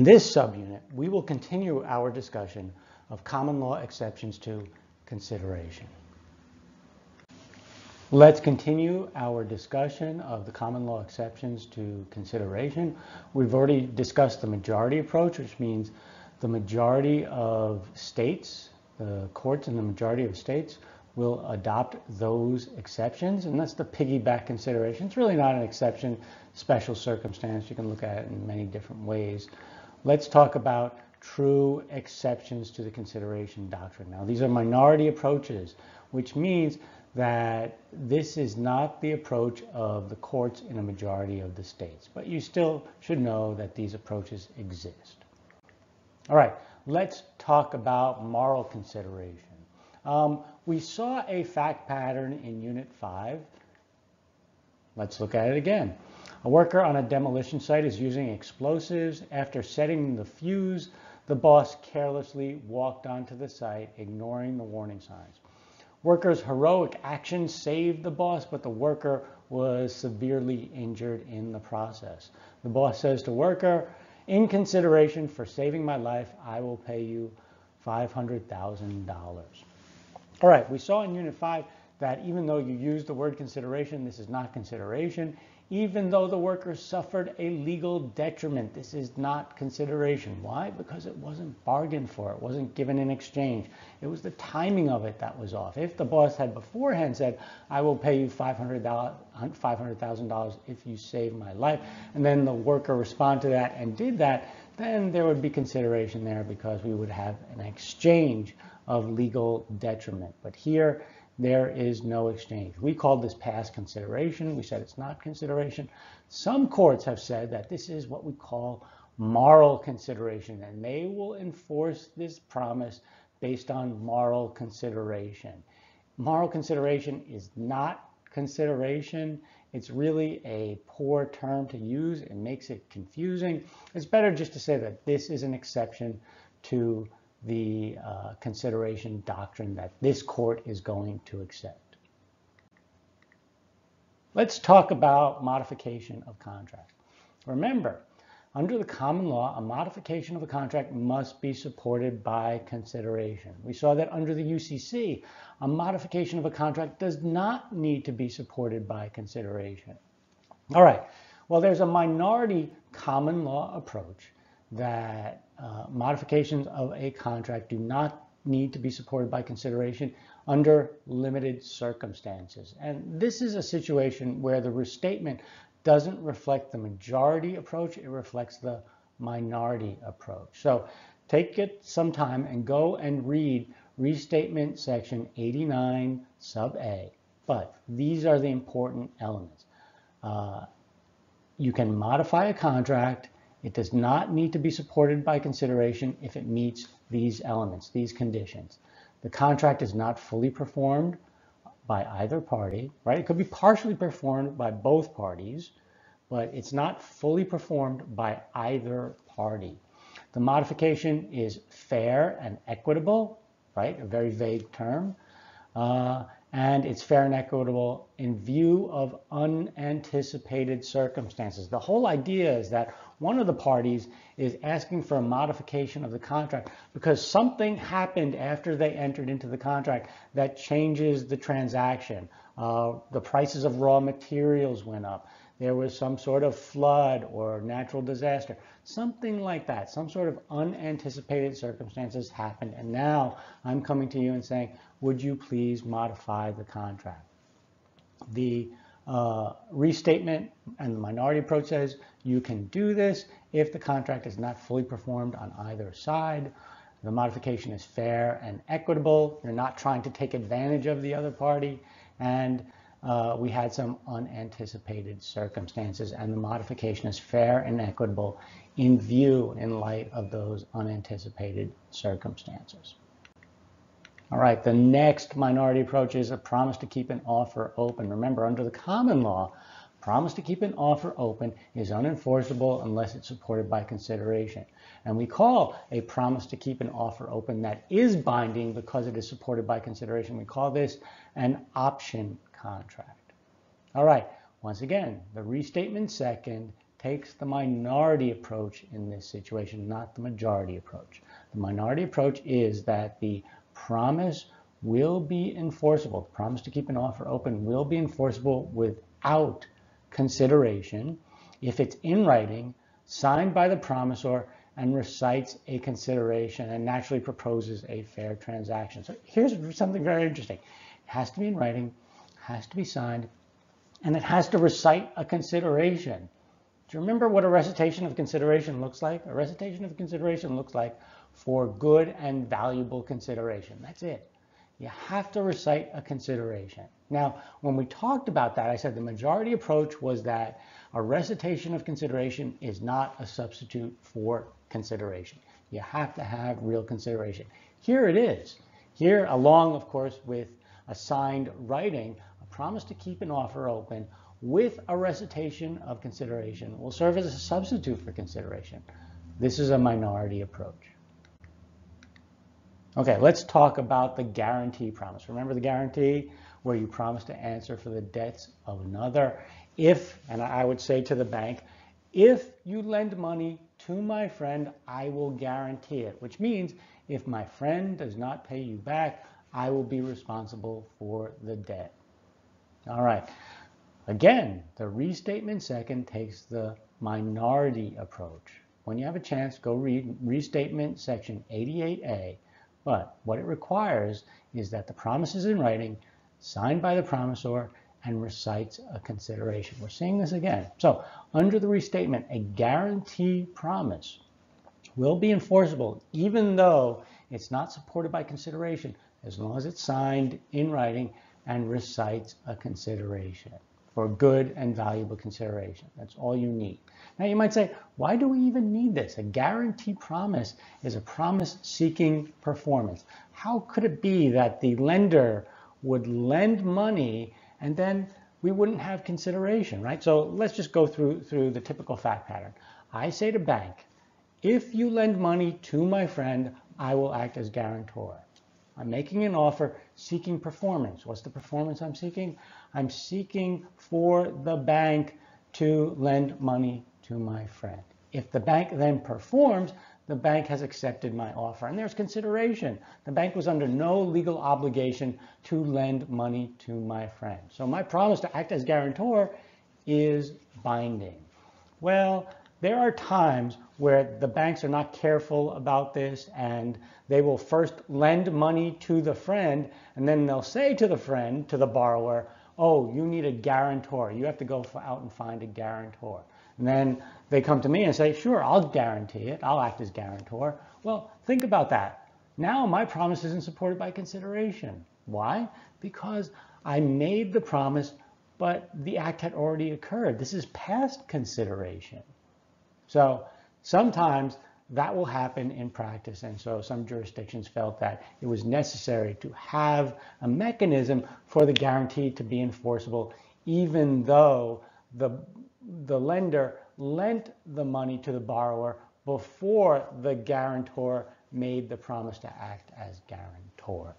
this subunit, we will continue our discussion of common law exceptions to consideration. Let's continue our discussion of the common law exceptions to consideration. We've already discussed the majority approach, which means the majority of states, the courts in the majority of states, will adopt those exceptions, and that's the piggyback consideration. It's really not an exception, special circumstance. You can look at it in many different ways. Let's talk about true exceptions to the consideration doctrine. Now, these are minority approaches, which means that this is not the approach of the courts in a majority of the states, but you still should know that these approaches exist. All right, let's talk about moral consideration. We saw a fact pattern in Unit 5. Let's look at it again. A worker on a demolition site is using explosives. After setting the fuse, the boss carelessly walked onto the site, ignoring the warning signs. Worker's heroic action saved the boss, but the worker was severely injured in the process. The boss says to worker, "In consideration for saving my life, I will pay you $500,000. All right, we saw in Unit 5 that even though you use the word consideration, this is not consideration. Even though the worker suffered a legal detriment, this is not consideration. Why? Because it wasn't bargained for. It wasn't given in exchange. It was the timing of it that was off. If the boss had beforehand said, "I will pay you $500,000 if you save my life," and then the worker responded to that and did that, then there would be consideration there because we would have an exchange of legal detriment. But here, there is no exchange. We called this past consideration. We said it's not consideration. Some courts have said that this is what we call moral consideration, and they will enforce this promise based on moral consideration. Moral consideration is not consideration. It's really a poor term to use. It makes it confusing. It's better just to say that this is an exception to the consideration doctrine that this court is going to accept. Let's talk about modification of contract. Remember, under the common law, a modification of a contract must be supported by consideration. We saw that under the UCC, a modification of a contract does not need to be supported by consideration. All right, well, there's a minority common law approach that modifications of a contract do not need to be supported by consideration under limited circumstances. And this is a situation where the restatement doesn't reflect the majority approach, it reflects the minority approach. So take it some time and go and read Restatement Section 89 sub A. But these are the important elements. You can modify a contract. It does not need to be supported by consideration if it meets these elements, these conditions. The contract is not fully performed by either party, right? It could be partially performed by both parties, but it's not fully performed by either party. The modification is fair and equitable, right? A very vague term. And it's fair and equitable in view of unanticipated circumstances. The whole idea is that one of the parties is asking for a modification of the contract because something happened after they entered into the contract that changes the transaction. The prices of raw materials went up. There was some sort of flood or natural disaster, something like that. Some sort of unanticipated circumstances happened, and now I'm coming to you and saying, would you please modify the contract? The restatement and the minority approach says you can do this if the contract is not fully performed on either side. The modification is fair and equitable. You're not trying to take advantage of the other party. And we had some unanticipated circumstances, and the modification is fair and equitable in light of those unanticipated circumstances. All right, the next minority approach is a promise to keep an offer open. Remember, under the common law, promise to keep an offer open is unenforceable unless it's supported by consideration. And we call a promise to keep an offer open that is binding because it is supported by consideration. We call this an option contract. All right, once again, the restatement second takes the minority approach in this situation, not the majority approach. The minority approach is that the promise will be enforceable. The promise to keep an offer open will be enforceable without consideration if it's in writing, signed by the promisor, and recites a consideration and naturally proposes a fair transaction. So here's something very interesting. It has to be in writing, has to be signed, and it has to recite a consideration. Do you remember what a recitation of consideration looks like? A recitation of consideration looks like for good and valuable consideration. That's it. You have to recite a consideration. Now, when we talked about that, I said the majority approach was that a recitation of consideration is not a substitute for consideration. You have to have real consideration. Here it is. Here, along, of course, with a signed writing, a promise to keep an offer open with a recitation of consideration will serve as a substitute for consideration. This is a minority approach. Okay, let's talk about the guarantee promise. Remember the guarantee where you promise to answer for the debts of another if, and I would say to the bank, if you lend money to my friend, I will guarantee it, which means if my friend does not pay you back, I will be responsible for the debt. All right. Again, the restatement second takes the minority approach. When you have a chance, go read restatement section 88A. But what it requires is that the promise is in writing, signed by the promisor, and recites a consideration. We're seeing this again. So under the restatement, a guarantee promise will be enforceable even though it's not supported by consideration, as long as it's signed in writing and recites a consideration for good and valuable consideration. That's all you need. Now you might say, why do we even need this? A guarantee promise is a promise seeking performance. How could it be that the lender would lend money and then we wouldn't have consideration, right? So let's just go through the typical fact pattern. I say to bank, if you lend money to my friend, I will act as guarantor. I'm making an offer seeking performance. What's the performance I'm seeking? I'm seeking for the bank to lend money to my friend. If the bank then performs, the bank has accepted my offer. And there's consideration. The bank was under no legal obligation to lend money to my friend. So my promise to act as guarantor is binding. Well, there are times where the banks are not careful about this and they will first lend money to the friend and then they'll say to the friend, to the borrower, oh, you need a guarantor. You have to go out and find a guarantor. And then they come to me and say, sure, I'll guarantee it. I'll act as guarantor. Well, think about that. Now my promise isn't supported by consideration. Why? Because I made the promise, but the act had already occurred. This is past consideration. So sometimes that will happen in practice, and so some jurisdictions felt that it was necessary to have a mechanism for the guarantee to be enforceable, even though the lender lent the money to the borrower before the guarantor made the promise to act as guarantor.